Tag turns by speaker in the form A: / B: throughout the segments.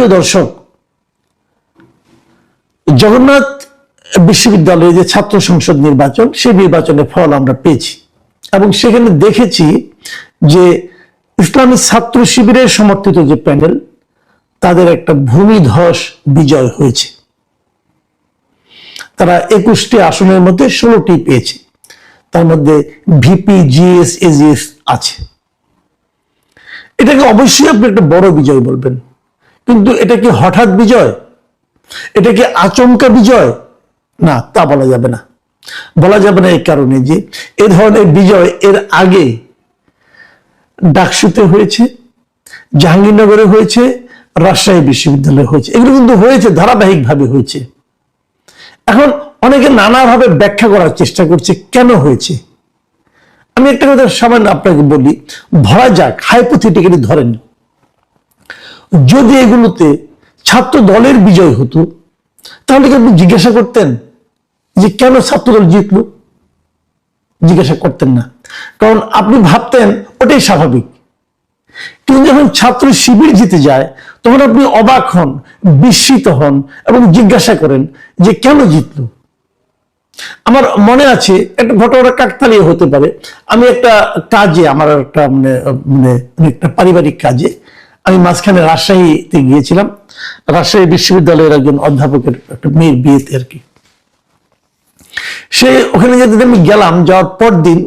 A: সুপ্রিয় দর্শক, জগন্নাথ বিশ্ববিদ্যালয়ে যে ছাত্র সংসদ নির্বাচন, সেই নির্বাচনের ফল আমরা পেয়েছি এবং সেখানে দেখেছি যে ইসলামী ছাত্র শিবিরের সমর্থিত যে প্যানেল, তাদের একটা ভূমিধস বিজয় হয়েছে। তারা 21টি আসনের মধ্যে 16টি পেয়েছে, তার মধ্যে ভিপি, জিএস, এজিএস আছে। এটাকে অবশ্যই আপনি একটা বড় বিজয় বলবেন, কিন্তু এটা কি হঠাৎ বিজয়? এটা কি আচমকা বিজয়? না, তা বলা যাবে না। বলা যাবে না এই কারণে যে এ ধরনের বিজয় এর আগে ডাকসুতে হয়েছে, জাহাঙ্গীরনগরে হয়েছে, রাজশাহী বিশ্ববিদ্যালয়ে হয়েছে। এগুলো কিন্তু হয়েছে, ধারাবাহিকভাবে হয়েছে। এখন অনেকে নানাভাবে ব্যাখ্যা করার চেষ্টা করছে কেন হয়েছে। আমি একটা কথা সামান্য আপনাকে বলি, ধরা যাক, হাইপোথেটিক্যালি ধরেন, যদি এগুলোতে ছাত্র দলের বিজয় হতো, তাহলে কি আপনি জিজ্ঞাসা করতেন যে কেন ছাত্রদল জিতলো? জিজ্ঞাসা করতেন না, কারণ আপনি ভাবতেন ওটাই স্বাভাবিক। কিন্তু যখন ছাত্র শিবির জিতে যায়, তখন আপনি অবাক হন, বিস্মিত হন এবং জিজ্ঞাসা করেন যে কেন জিতলো। আমার মনে আছে একটা ঘটনা, কাকতালীয় হতে পারে। আমি একটা কাজে, আমার একটা একটা পারিবারিক কাজে আমি মাঝখানে রাজশাহীতে গিয়েছিলাম। রাজশাহী বিশ্ববিদ্যালয়ের একজন অধ্যাপকের একটা মেয়ের বিয়েতে আর কি। সে ওখানে যেতে আমি গেলাম, যাওয়ার পর দিন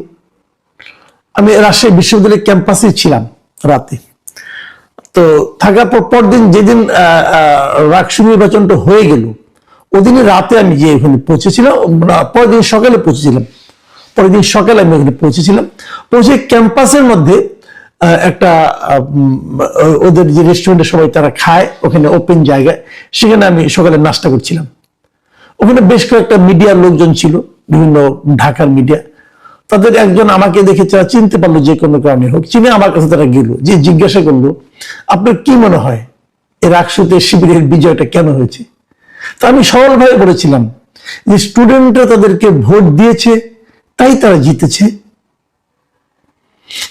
A: আমি রাজশাহী বিশ্ববিদ্যালয়ের ক্যাম্পাসে ছিলাম রাতে। তো থাকার পর দিন যেদিন রাকসু নির্বাচনটা হয়ে গেল, ওদিনে রাতে আমি যে ওখানে পৌঁছেছিলাম, পরের দিন সকালে পৌঁছেছিলাম। পরের দিন সকালে আমি ওখানে পৌঁছেছিলাম। পৌঁছে ক্যাম্পাসের মধ্যে একটা ওদের যে রেস্টুরেন্টে সবাই তারা খায়, ওখানে ওপেন জায়গায়, সেখানে আমি সকালে নাস্তা করছিলাম। ওখানে বেশ কয়েকটা মিডিয়ার লোকজন ছিল, বিভিন্ন ঢাকার মিডিয়া। তাদের একজন আমাকে দেখে চিনতে পারলো, যে কোনো কারণে হোক, চিনে আমার কাছে তারা গেল, যে জিজ্ঞাসা করলো, আপনার কি মনে হয় এর রাকসুতে শিবিরের বিজয়টা কেন হয়েছে? তা আমি সরলভাবে বলেছিলাম যে স্টুডেন্টরা তাদেরকে ভোট দিয়েছে, তাই তারা জিতেছে।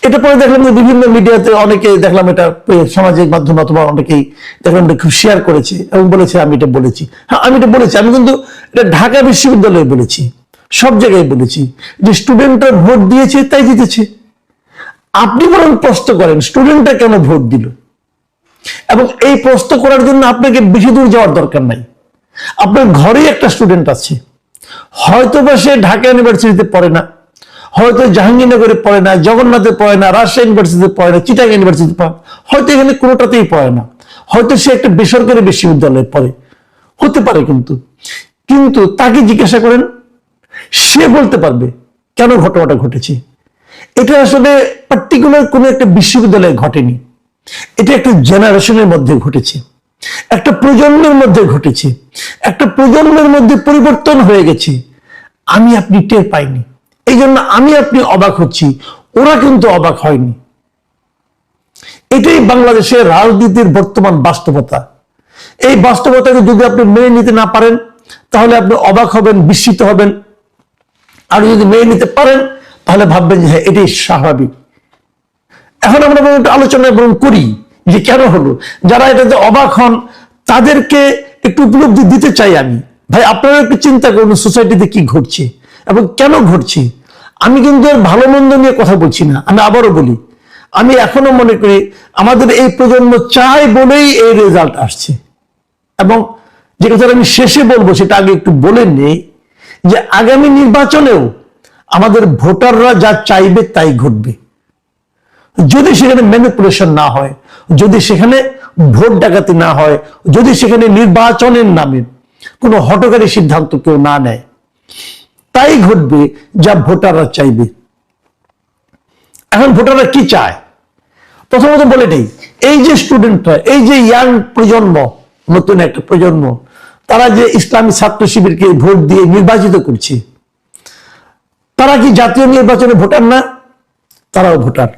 A: এটা পরে দেখলাম যে বিভিন্ন মিডিয়াতে অনেকে দেখলাম, এটা সামাজিক মাধ্যম অথবা অনেকেই দেখলাম খুব শেয়ার করেছে এবং বলেছে আমি এটা বলেছি। হ্যাঁ, আমি এটা বলেছি। আমি কিন্তু এটা ঢাকা বিশ্ববিদ্যালয়ে বলেছি, সব জায়গায় বলেছি যে স্টুডেন্টরা ভোট দিয়েছে তাই জিতেছে। আপনি বরং প্রশ্ন করেন স্টুডেন্টরা কেন ভোট দিল, এবং এই প্রশ্ন করার জন্য আপনাকে বেশি দূর যাওয়ার দরকার নাই। আপনার ঘরেই একটা স্টুডেন্ট আছে, হয়তো বা সে ঢাকা ইউনিভার্সিটিতে পড়ে না, হয়তো জাহাঙ্গীরনগরে পড়ে না, জগন্নাথে পড়ে না, রাজশাহী ইউনিভার্সিটিতে পড়ে না, চিটাগাং ইউনিভার্সিটিতে পড়ে, হয়তো এখানে কোনোটাতেই পড়ে না, হয়তো সে একটা বেসরকারি বিশ্ববিদ্যালয়ে পড়ে, হতে পারে। কিন্তু তাকে জিজ্ঞাসা করেন, সে বলতে পারবে কেন ঘটনাটা ঘটেছে। এটা আসলে পার্টিকুলার কোনো একটা বিশ্ববিদ্যালয়ে ঘটেনি, এটা একটা জেনারেশনের মধ্যে ঘটেছে, একটা প্রজন্মের মধ্যে ঘটেছে, একটা প্রজন্মের মধ্যে পরিবর্তন হয়ে গেছে। আমি আপনি টের পাইনি, এই জন্য আমি আপনি অবাক হচ্ছি, ওরা কিন্তু অবাক হয়নি। এটাই বাংলাদেশের রাজনীতির বর্তমান বাস্তবতা। এই বাস্তবতাকে যদি আপনি মেনে নিতে না পারেন, তাহলে আপনি অবাক হবেন, বিস্মিত হবেন। আর যদি মেনে নিতে পারেন, তাহলে ভাববেন যে হ্যাঁ, এটাই স্বাভাবিক। এখন আমরা একটু আলোচনা করি যে কেন হলো। যারা এটাতে অবাক হন, তাদেরকে একটু উপলব্ধি দিতে চাই আমি। ভাই, আপনারা একটু চিন্তা করুন সোসাইটিতে কি ঘটছে এবং কেন ঘটছে। আমি কিন্তু এর ভালো মন্দ নিয়ে কথা বলছি না। আমি আবারও বলি, আমি এখনো মনে করি আমাদের এই প্রজন্ম চায় বলেই এই রেজাল্ট আসছে। এবং যে কথাটা আমি শেষে বলবো, সেটা আগে একটু বলে নেই, যে আগামী নির্বাচনেও আমাদের ভোটাররা যা চাইবে তাই ঘটবে, যদি সেখানে ম্যানিপুলেশন না হয়, যদি সেখানে ভোট ডাকাতি না হয়, যদি সেখানে নির্বাচনের নামে কোনো হঠকারী সিদ্ধান্ত কেউ না নেয়, তাই ঘটবে যা ভোটাররা চাইবে। এখন ভোটাররা কি চায়, প্রথমত বলে নেই, এই যে স্টুডেন্টরা, এই যে ইয়াং প্রজন্ম, নতুন একটা প্রজন্ম, তারা যে ইসলামী ছাত্র শিবিরকে ভোট দিয়ে নির্বাচিত করছে, তারা কি জাতীয় নির্বাচনে ভোটার না? তারাও ভোটার।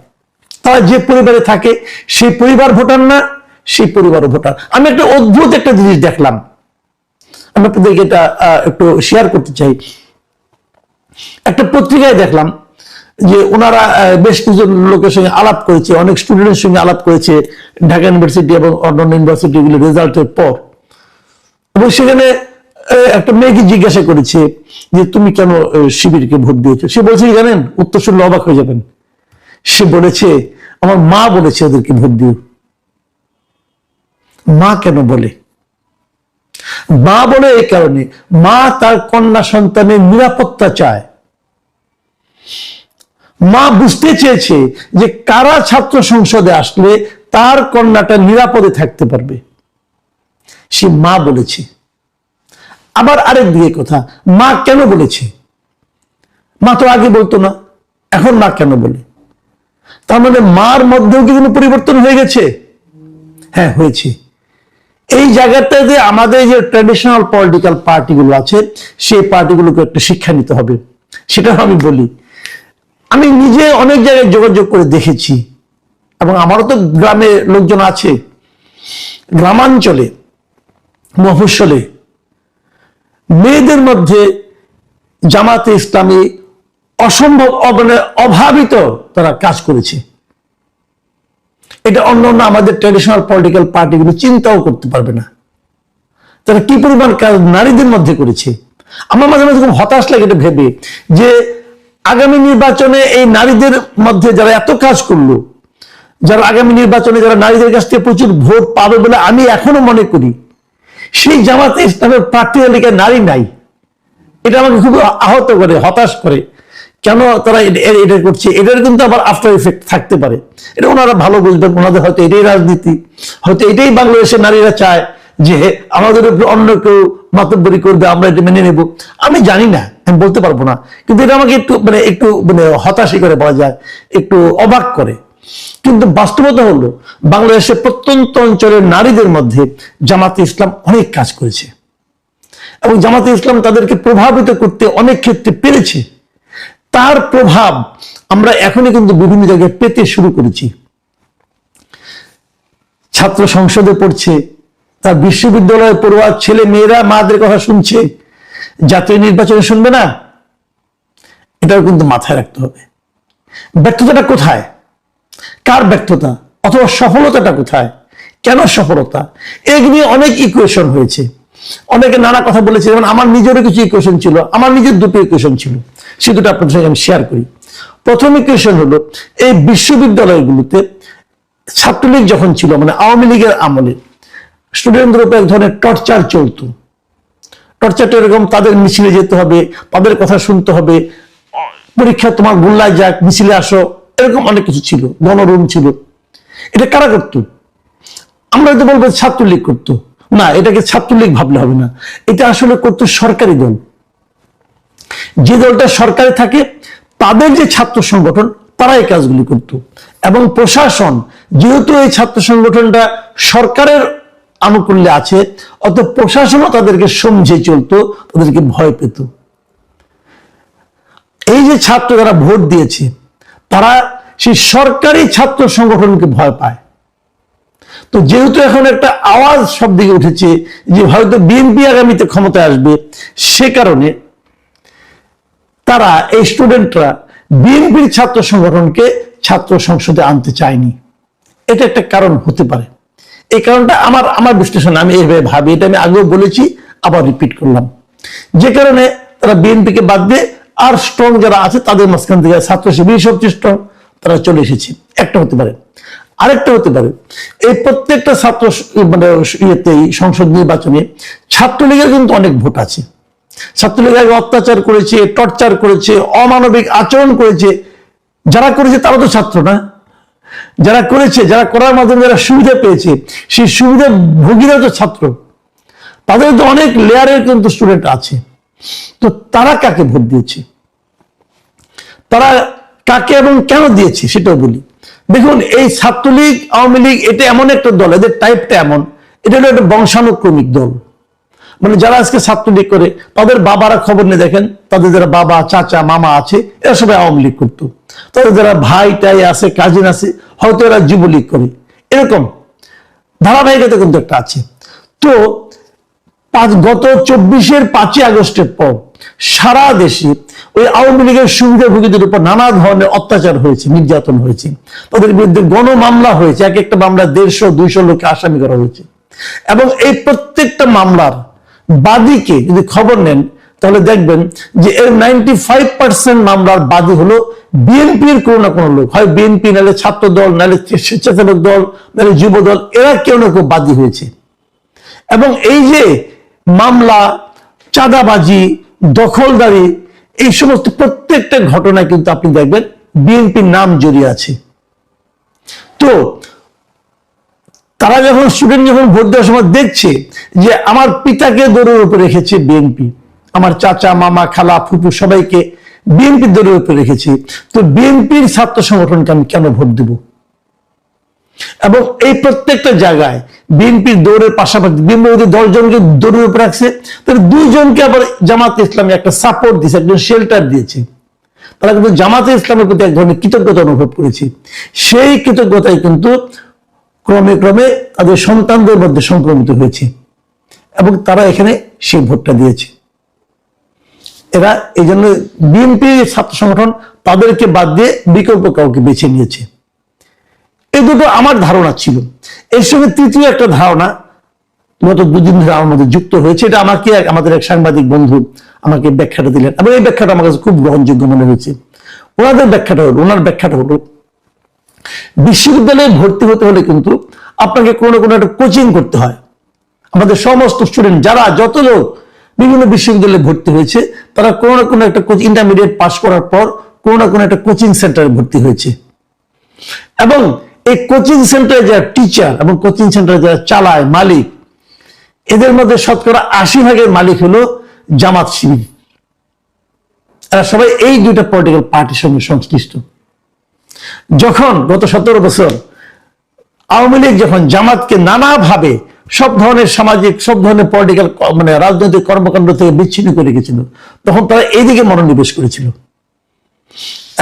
A: তারা যে পরিবারে থাকে সেই পরিবার ভোটার না? সেই পরিবারও ভোটার। আমি একটা অদ্ভুত একটা জিনিস দেখলাম, আমি আপনাদেরকে এটা একটু শেয়ার করতে চাই। একটা পত্রিকায় দেখলাম যে ওনারা বেশ কিছু লোকের সঙ্গে আলাপ করেছে, অনেক স্টুডেন্টের সঙ্গে আলাপ করেছে ঢাকা ইউনিভার্সিটি এবং অন্যান্য ইউনিভার্সিটিগুলো রেজাল্টের পর, এবং সেখানে একটা মেয়েকে জিজ্ঞাসা করেছে যে তুমি কেন শিবিরকে ভোট দিয়েছো। সে বলছে জানেন, উত্তর শুনলে অবাক হয়ে যাবেন, সে বলেছে আমার মা বলেছে ওদেরকে ভোট দিও। মা কেন বলে? মা বলে এই কারণে, মা তার কন্যা সন্তানের নিরাপত্তা চায়। মা বুঝতে চেয়েছে যে কারা ছাত্র সংসদে আসলে তার কন্যাটা নিরাপদে থাকতে পারবে, সে মা বলেছে। আবার আরেক দিকে কথা, মা কেন বলেছে? মা তো আগে বলতো না, এখন মা কেন বলে? তার মানে মার মধ্যেও কি কোনো পরিবর্তন হয়ে গেছে? হ্যাঁ, হয়েছে। এই জায়গাটাতে আমাদের যে ট্র্যাডিশনাল পলিটিক্যাল পার্টিগুলো আছে, সেই পার্টিগুলোকে একটা শিক্ষা নিতে হবে। সেটা আমি বলি, আমি নিজে অনেক জায়গায় যোগাযোগ করে দেখেছি, এবং আমারও তো গ্রামে লোকজন আছে, গ্রামাঞ্চলে মফস্বলে মেয়েদের মধ্যে জামাতে ইসলামী অসম্ভব অভাবিত তারা কাজ করেছে। এটা অন্য অন্য আমাদের ট্র্যাডিশনাল পলিটিক্যাল পার্টিগুলো চিন্তাও করতে পারবে না, তারা কি পরিমাণ কাজ নারীদের মধ্যে করেছে। আমার মাঝে মাঝে খুব হতাশ লাগে এটা ভেবে যে আগামী নির্বাচনে এই নারীদের মধ্যে যারা এত কাজ করলো, যারা আগামী নির্বাচনে যারা নারীদের কাছ থেকে প্রচুর ভোট পাবে বলে আমি এখনো মনে করি, সেই জামাতে ইসলামের প্রার্থী তালিকায় নারী নাই। এটা আমাকে খুব আহত করে, হতাশ করে। কেন তারা এটা করছে? এটার কিন্তু আবার আফটার ইফেক্ট থাকতে পারে, এটা ওনারা ভালো বুঝবেন। ওনাদের হয়তো এটাই রাজনীতি, হয়তো এটাই বাংলাদেশের নারীরা চায় যে আমাদের উপরে অন্য কেউ মাতব্বরি করবে, আমরা এটা মেনে নেব। আমি জানি না, আমি বলতে পারবো না, কিন্তু এটা আমাকে একটু হতাশই করে বলা যায়, একটু অবাক করে। কিন্তু বাস্তবতা হলো বাংলাদেশের প্রত্যন্ত অঞ্চলের নারীদের মধ্যে জামাতে ইসলাম অনেক কাজ করেছে, এবং জামাতে ইসলাম তাদেরকে প্রভাবিত করতে অনেক ক্ষেত্রে পেরেছে। তার প্রভাব আমরা এখনই কিন্তু বিভিন্ন জায়গায় পেতে শুরু করেছি। ছাত্র সংসদে পড়ছে, তার বিশ্ববিদ্যালয়ে পড়ুয়া ছেলে মেয়েরা মাদের কথা শুনছে, জাতীয় নির্বাচনে শুনবে না। এটাও কিন্তু মাথায় রাখতে হবে। ব্যর্থতাটা কোথায়? কার ব্যর্থতা? অথবা সফলতাটা কোথায়? কেন সফলতা? এই নিয়ে অনেক ইকুয়েশন হয়েছে, অনেকে নানা কথা বলেছে। যেমন আমার নিজেরও কিছু ইকুয়েশন ছিল, আমার নিজের দুটো ইকুয়েশন ছিল, সে দুটো আপনাদের সঙ্গে আমি শেয়ার করি। প্রথম ইকুয়েশন হলো, এই বিশ্ববিদ্যালয়গুলোতে ছাত্রলীগ যখন ছিল, মানে আওয়ামী লীগের আমলে স্টুডেন্টদের উপর এক ধরনের টর্চার চলতো। টর্চারটা এরকম, তাদের মিছিলে যেতে হবে, তাদের কথা শুনতে হবে, পরীক্ষা তোমার গোল্লায় যাক, মিছিলে আসো, এরকম অনেক কিছু ছিল, গণরুম ছিল। এটা কারা করতো? আমরা তো বলবো ছাত্রলীগ করতো না, এটাকে ছাত্রলীগ ভাবলে হবে না, এটা আসলে করতো সরকারি দল। যে দলটা সরকারে থাকে তাদের যে ছাত্র সংগঠন, তারা এই কাজগুলি করত। এবং প্রশাসন যেহেতু এই ছাত্র সংগঠনটা সরকারের আনুকূল্যে আছে, অত প্রশাসনও তাদেরকে সমঝে চলতো, তাদেরকে ভয় পেত। এই যে ছাত্র যারা ভোট দিয়েছে, তারা সেই সরকারি ছাত্র সংগঠনকে ভয় পায়। তো যেহেতু এখন একটা আওয়াজ সব দিকে উঠেছে যে হয়তো বিএনপি আগামীতে ক্ষমতায় আসবে, সে কারণে তারা, এই স্টুডেন্টরা বিএনপির ছাত্র সংগঠনকে ছাত্র সংসদে আনতে চায়নি। এটা একটা কারণ হতে পারে। এই কারণটা আমার বিশ্লেষণ, আমি এইভাবে ভাবি, এটা আমি আগেও বলেছি, আবার রিপিট করলাম। যে কারণে তারা বিএনপিকে বাদ দিয়ে আর স্ট্রং যারা আছে তাদের মাঝখান থেকে ছাত্র শিবির সবচেয়ে স্ট্রং, তারা চলে এসেছে। একটা হতে পারে। আরেকটা হতে পারে, এই প্রত্যেকটা ছাত্র সংসদ নির্বাচনে ছাত্রলীগের কিন্তু অনেক ভোট আছে। ছাত্রলীগ আগে অত্যাচার করেছে, টর্চার করেছে, অমানবিক আচরণ করেছে। যারা করেছে তারা তো ছাত্র না, যারা করেছে, যারা করার মাধ্যমে যারা সুবিধা পেয়েছে, সেই সুবিধা ভোগীরা তো ছাত্র। তাদের তো অনেক লেয়ারের কিন্তু স্টুডেন্ট আছে। তো তারা কাকে ভোট দিয়েছে, তারা কাকে এবং কেন দিয়েছে সেটাও বলি। দেখুন, এই ছাত্রলীগ, আওয়ামী লীগ, এটা এমন একটা দল, এদের টাইপটা এমন, এটা হলো একটা বংশানুক্রমিক দল। মানে যারা আজকে ছাত্রলীগ করে, তাদের বাবারা খবর নিয়ে দেখেন, তাদের যারা বাবা, চাচা, মামা আছে, এরা সবাই আওয়ামী লীগ করতো। তাদের যারা ভাই টাই আছে, কাজিন আছে, হয়তো এরা যুবলীগ করে। এরকম ধারাবাহিকতা কিন্তু একটা আছে। তো গত 24-এর 5ই আগস্টের পর সারা দেশে ওই আওয়ামী লীগের সুবিধাভোগীদের উপর নানা ধরনের অত্যাচার হয়েছে, নির্যাতন হয়েছে, তাদের বিরুদ্ধে গণমামলা হয়েছে, এক একটা মামলা 150-200 লোককে আসামি করা হয়েছে। এবং এই প্রত্যেকটা মামলার বাদীকে যদি খবর নেন তাহলে দেখবেন যে এর 95% মামলার বাদী হলো বিএনপির কোনো না কোনো লোক, হয় বিএনপি, নাহলে ছাত্র দল, নাহলে স্বেচ্ছাসেবক দল, নাহলে যুব দল, এরা কেউ না কেউ বাদী হয়েছে। এবং এই যে মামলা, চাঁদাবাজি, দখলদারি, এই সমস্ত প্রত্যেকটা ঘটনায় কিন্তু আপনি দেখবেন বিএনপির নাম জড়িয়ে আছে। তো তারা যখন স্টুডেন্ট যখন ভোট দেওয়ার সময় দেখছে যে আমার পিতাকে দৌড়ের উপরে রেখেছে বিএনপি, আমার চাচা, মামা, খালা, ফুপু সবাইকে বিএনপি দৌড়ের উপরে রেখেছে, তো বিএনপির ছাত্র সংগঠনকে আমি কেন ভোট দেব? এবং এই প্রত্যেকটা জায়গায় বিএনপির দৌড়ের পাশাপাশি বিএনপি 10 জনকে দৌড়ের উপরে রাখছে, তাহলে 2 জনকে আবার জামাতে ইসলামী একটা সাপোর্ট দিয়েছে, একজন শেল্টার দিয়েছে। তারা কিন্তু জামাতে ইসলামের প্রতি এক ধরনের কৃতজ্ঞতা অনুভব করেছে। সেই কৃতজ্ঞতাই কিন্তু ক্রমে ক্রমে তাদের সন্তানদের মধ্যে সংক্রমিত হয়েছে এবং তারা এখানে সেই ভোটটা দিয়েছে। এরা এই জন্য বিএনপি ছাত্র সংগঠন তাদেরকে বাদ দিয়ে বিকল্প কাউকে বেছে নিয়েছে। এই দুটো আমার ধারণা ছিল। এর সঙ্গে তৃতীয় একটা ধারণা গত 2 দিন ধরে আমার মধ্যে যুক্ত হয়েছে। এটা আমাকে আমাদের এক সাংবাদিক বন্ধু আমাকে ব্যাখ্যাটা দিলেন এবং এই ব্যাখ্যাটা আমার কাছে খুব গ্রহণযোগ্য মনে হয়েছে। ওনার ব্যাখ্যাটা হলো বিশ্ববিদ্যালয়ে ভর্তি হতে হলে কিন্তু আপনাকে কোনো না কোনো একটা কোচিং করতে হয়। আমাদের সমস্ত স্টুডেন্ট যারা যত লোক বিভিন্ন বিশ্ববিদ্যালয়ে ভর্তি হয়েছে তারা কোনো না কোনো একটা ইন্টারমিডিয়েট পাস করার পর কোনো না কোনো একটা কোচিং সেন্টারে ভর্তি হয়েছে। এবং এই কোচিং সেন্টারে যারা টিচার এবং কোচিং সেন্টারে যারা চালায় মালিক, এদের মধ্যে শতকরা 80% মালিক হলো জামাত শিবির। এরা সবাই এই 2টা পলিটিক্যাল পার্টির সঙ্গে সংশ্লিষ্ট। যখন গত 17 বছর আওয়ামী লীগ যখন জামাতকে নানাভাবে সব ধরনের সামাজিক, সব ধরনের পলিটিক্যাল রাজনৈতিক কর্মকাণ্ড থেকে বিচ্ছিন্ন করে রেখেছিল, তখন তারা এইদিকে মনোনিবেশ করেছিল।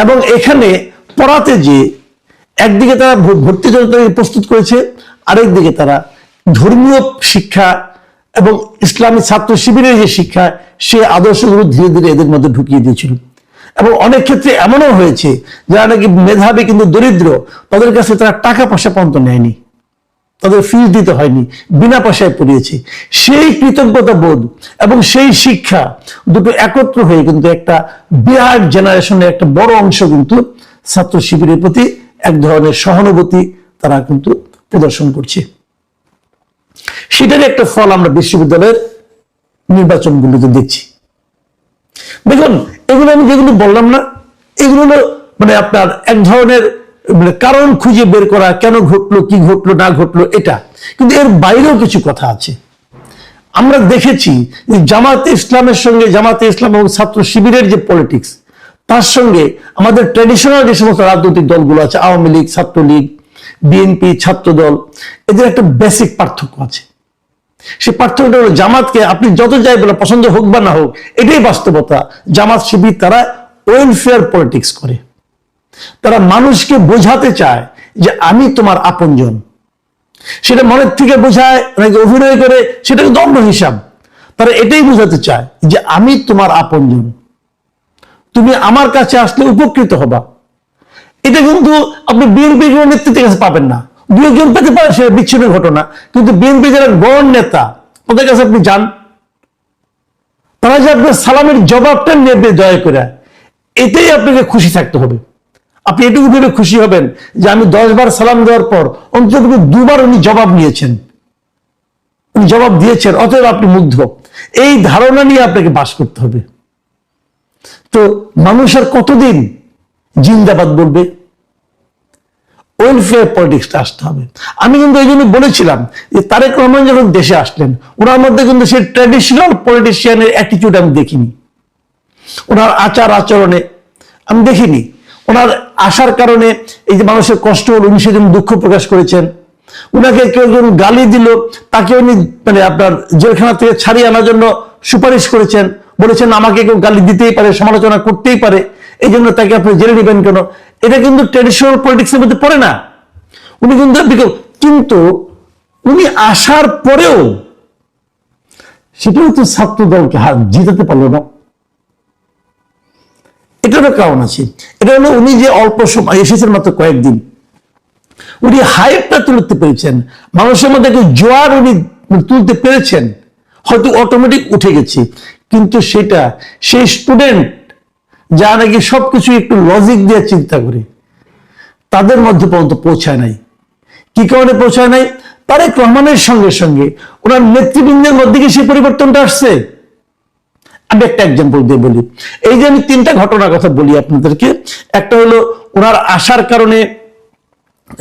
A: এবং এখানে পড়াতে যে একদিকে তারা ভর্তির জন্য প্রস্তুত করেছে, আরেকদিকে তারা ধর্মীয় শিক্ষা এবং ইসলামী ছাত্র শিবিরের যে শিক্ষা, সে আদর্শগুলো ধীরে ধীরে এদের মধ্যে ঢুকিয়ে দিয়েছিল। এবং অনেক ক্ষেত্রে এমনও হয়েছে যারা নাকি মেধাবী কিন্তু দরিদ্র, তাদের কাছে তারা টাকা পয়সা পর্যন্ত নেয়নি, তাদের ফিস দিতে হয়নি, বিনা পয়সায় পড়িয়েছে। সেই কৃতজ্ঞতা বোধ এবং সেই শিক্ষা দুটো একত্র হয়ে কিন্তু একটা বিরাট জেনারেশনের একটা বড় অংশ কিন্তু ছাত্র শিবিরের প্রতি এক ধরনের সহানুভূতি তারা কিন্তু প্রদর্শন করছে। সেটারই একটা ফল আমরা বিশ্ববিদ্যালয়ের নির্বাচনগুলোতে দেখছি। দেখুন, এগুলো আমি যেগুলো বললাম না, এগুলো আপনার এক ধরনের কারণ খুঁজে বের করা, কেন ঘটলো, কি ঘটলো না ঘটলো, এটা কিন্তু এর বাইরেও কিছু কথা আছে। আমরা দেখেছি যে জামাতে ইসলামের সঙ্গে, জামাতে ইসলাম এবং ছাত্র শিবিরের যে পলিটিক্স, তার সঙ্গে আমাদের ট্র্যাডিশনাল যে সমস্ত রাজনৈতিক দলগুলো আছে, আওয়ামী লীগ, ছাত্রলীগ, বিএনপি, ছাত্র দল, এদের একটা বেসিক পার্থক্য আছে। সে পার্থক্যটা হলো জামাতকে আপনি যত যাই বলে পছন্দ হোক বা না হোক, এটাই বাস্তবতা, জামাত শিবির তারা ওয়েলফেয়ার পলিটিক্স করে। তারা মানুষকে বোঝাতে চায় যে আমি তোমার আপনজন। সেটা মনের থেকে বোঝায় নাকি অভিনয় করে, সেটা কিন্তু অন্য হিসাব। তারা এটাই বোঝাতে চায় যে আমি তোমার আপনজন, তুমি আমার কাছে আসলে উপকৃত হবা। এটা কিন্তু আপনি বিএনপি নেতৃত্বের কাছে পাবেন না। 2 জন পেতে পারে, সেটা বিচ্ছিন্ন ঘটনা, কিন্তু বিএনপি যারা গড় নেতা ওদের কাছে আপনি যান, তারা যে আপনার সালামের জবাবটা নেবে দয়া করে, এতেই আপনাকে খুশি থাকতে হবে। আপনি এটুকু ভেবে খুশি হবেন যে আমি 10 বার সালাম দেওয়ার পর অন্তত 2 বার উনি জবাব নিয়েছেন, উনি জবাব দিয়েছেন, অতএব আপনি মুগ্ধ। এই ধারণা নিয়ে আপনাকে বাস করতে হবে। তো মানুষ আর কতদিন জিন্দাবাদ বলবে? ওয়েলফেয়ার পলিটিক্সটা আসতে হবে। আমি কিন্তু এই জন্য বলেছিলাম যে তারেক রহমান যখন দেশে আসলেন, ওনার মধ্যে কিন্তু সেই ট্র্যাডিশনাল পলিটিশিয়ানের অ্যাটিটিউড আমি দেখিনি, ওনার আচার আচরণে আমি দেখিনি। ওনার আসার কারণে এই যে মানুষের কষ্ট হল, উনি সেদিন দুঃখ প্রকাশ করেছেন। উনাকে কেউ একজন গালি দিল, তাকে উনি আপনার জেলখানা থেকে ছাড়িয়ে আনার জন্য সুপারিশ করেছেন, বলেছেন আমাকে কেউ গালি দিতেই পারে, সমালোচনা করতেই পারে, এই জন্য তাকে আপনি জেলে নেবেন কেন? এটা কিন্তু ট্র্যাডিশনাল পলিটিক্সের মধ্যে পড়ে না। উনি কিন্তু উনি আসার পরেও সেটাও তো ছাত্র দলকে জিতাতে পারলো না। এটারও কারণ আছে। এটা হলো উনি যে অল্প সময় এসেছেন, মাত্র কয়েকদিন, উনি হাইপটা তুলতে পেরেছেন, মানুষের মধ্যে একটু জোয়ার উনি তুলতে পেরেছেন, হয়তো অটোমেটিক উঠে গেছে। কিন্তু সেটা সেই স্টুডেন্ট যা নাকি সবকিছু একটু লজিক দিয়ে চিন্তা করে, তাদের মধ্যে পর্যন্ত পৌঁছায় নাই। কি কারণে পৌঁছায় নাই? তারেক রহমানের সঙ্গে সঙ্গে ওনার নেতৃবৃন্দের মধ্যে কি সেই পরিবর্তনটা আসছে? আমি একটা এক্সাম্পল দিয়ে বলি। এই যে আমি 3টা ঘটনার কথা বলি আপনাদেরকে। একটা হলো ওনার আসার কারণে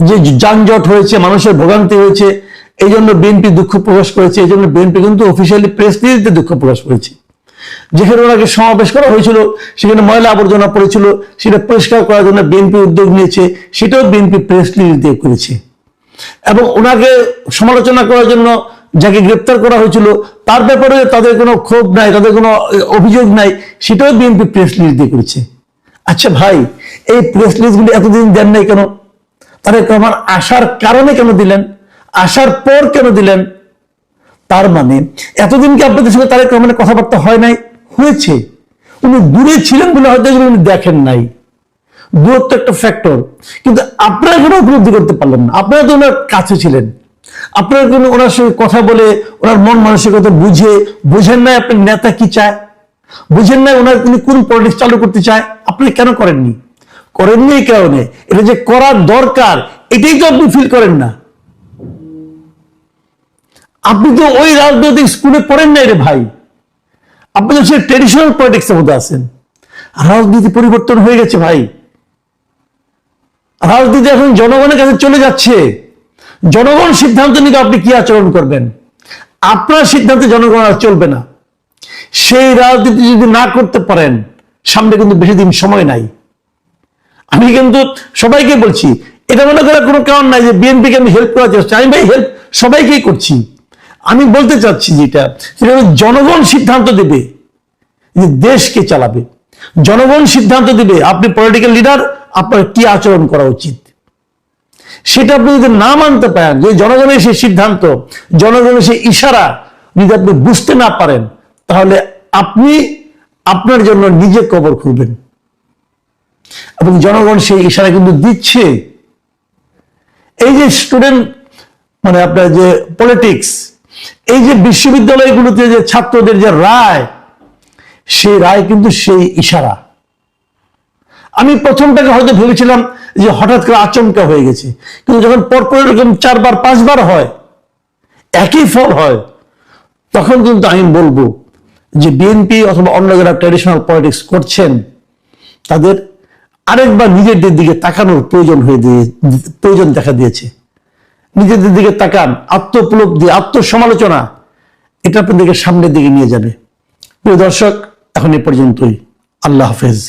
A: যে যানজট হয়েছে, মানুষের ভোগান্তি হয়েছে, এই জন্য বিএনপি দুঃখ প্রকাশ করেছে। এই জন্য বিএনপি কিন্তু অফিসিয়ালি প্রেস রিলিজে দুঃখ প্রকাশ করেছে। যেখানে ওনাকে সমাবেশ করা হয়েছিল, সেখানে ময়লা আবর্জনা পড়েছিল, সেটা পরিষ্কার করার জন্য বিএনপি উদ্যোগ নিয়েছে, সেটাও বিএনপি প্রেস রিলিজ দিয়ে করেছে। এবং ওনাকে সমালোচনা করার জন্য যাকে গ্রেপ্তার করা হয়েছিল, তার ব্যাপারে তাদের কোনো ক্ষোভ নাই, তাদের কোনো অভিযোগ নাই, সেটাও বিএনপি প্রেস রিলিজ দিয়ে করেছে। আচ্ছা ভাই, এই প্রেস রিলিজগুলি এতদিন দেন নাই কেন? তারেক রহমান আসার কারণে কেন দিলেন? আসার পর কেন দিলেন? তার মানে এতদিন কি আপনাদের সঙ্গে তারেক রহমানের কথাবার্তা হয় নাই? হয়েছে। উনি দূরে ছিলেন বলে হয়তো এগুলো উনি দেখেন নাই। দূরত্ব একটা ফ্যাক্টর, কিন্তু আপনারা কোনো উপলব্ধি করতে পারলেন না। আপনারা তো ওনার কাছে ছিলেন, আপনারা কোনো ওনার সঙ্গে কথা বলে ওনার মন মানসিকতা বুঝেন নাই আপনার নেতা কি চায়, বুঝেন নাই ওনার উনি কোন পলিটিক্স চালু করতে চায়। আপনি কেন করেননি? করেননি এই কারণে, এটা যে করার দরকার এটাই তো আপনি ফিল করেন না। আপনি তো ওই রাজনৈতিক স্কুলে পড়েন নাই রে ভাই, আপনি তো সে ট্রেডিশনাল পলিটিক্স এর মধ্যে আছেন। রাজনীতি পরিবর্তন হয়ে গেছে ভাই, রাজনীতি এখন জনগণের কাছে চলে যাচ্ছে। জনগণ সিদ্ধান্ত নিতে আপনি কি আচরণ করবেন, আপনার সিদ্ধান্তে জনগণ আর চলবে না। সেই রাজনীতি যদি না করতে পারেন, সামনে কিন্তু বেশি দিন সময় নাই। আমি কিন্তু সবাইকে বলছি, এটা মনে করার কোনো কারণ নাই যে বিএনপিকে আমি হেল্প করার চেষ্টা, আমি ভাই হেল্প সবাইকেই করছি। আমি বলতে চাচ্ছি যেটা, সেটা জনগণ সিদ্ধান্ত দেবে যে দেশকে চালাবে, জনগণ সিদ্ধান্ত দেবে আপনি পলিটিক্যাল লিডার আপনার কি আচরণ করা উচিত। সেটা আপনি যদি না মানতে পারেন, যে জনগণের সেই সিদ্ধান্ত, জনগণের সেই ইশারা যদি আপনি বুঝতে না পারেন, তাহলে আপনি আপনার জন্য নিজে কবর খুলবেন। এবং জনগণ সেই ইশারা কিন্তু দিচ্ছে। এই যে স্টুডেন্ট মানে আপনার যে পলিটিক্স, এই যে বিশ্ববিদ্যালয়গুলোতে যে ছাত্রদের যে রায়, সেই রায় কিন্তু সেই ইশারা। আমি প্রথমটাকে হয়তো ভেবেছিলাম যে হঠাৎ করে আচমকা হয়ে গেছে, কিন্তু যখন পরপর এরকম 4বার 5বার হয়, একই ফল হয়, তখন কিন্তু আমি বলবো যে বিএনপি অথবা অন্য যারা ট্র্যাডিশনাল পলিটিক্স করছেন, তাদের আরেকবার নিজেদের দিকে তাকানোর প্রয়োজন দেখা দিয়েছে। নিজেদের দিকে তাকান, আত্মোপলব্ধি, আত্মসমালোচনা, এটা আপনাদেরকে সামনের দিকে নিয়ে যাবে। প্রিয় দর্শক, এখন এ পর্যন্তই। আল্লাহ হাফেজ।